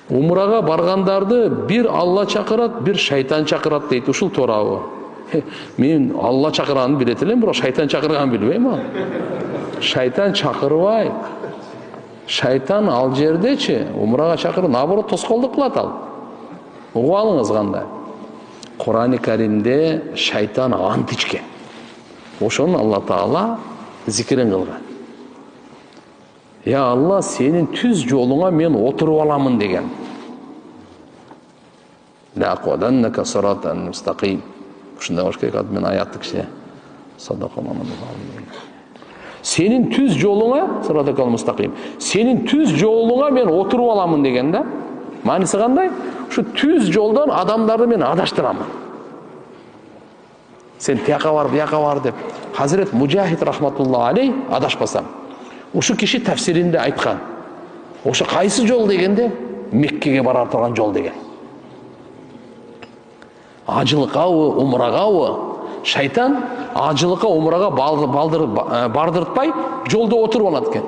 Умрага баргандарды бир Алла чакырат, бир шайтан чакырат дейт. Ушул туурабы? Мен Алла чакырганын билет элем, бирок шайтан чакырганын билбейм ал. Шайтан чакырбайт. Шайтан ал жердечи, умрага чакырып, наоборот тоскоолдук кылат ал. Угуп алыңыз кандай. Кур'ан-ы Каримде шайтан ант ичкен. Ошону Алла Таала зикирин кылган. Я Алла, сенин түз жолуңа мен отуруп аламын деген. Лaqadanaka siratan mustaqim. Ушундай болуш керек. Мен аятты киши садакаланып алам. Сенин түз жолуңа, сиратакал мустaqim. Сенин түз жолуңа мен отуруп аламын деген да. Мааниси кандай? Ушу түз жолдон адамдарды мен адаштырамын. Сен тияка бар деп. Хазрет Мужахид рахматуллаху алейх адашпасам. Ушу киши тафсиринде айткан. Ошо кайсы жол дегенде Меккеге бара турган жол деген. Ажылыкабы, умрагабы, шайтан ажылыкка, умрага бардыртпай жолдо отуруп алат экен.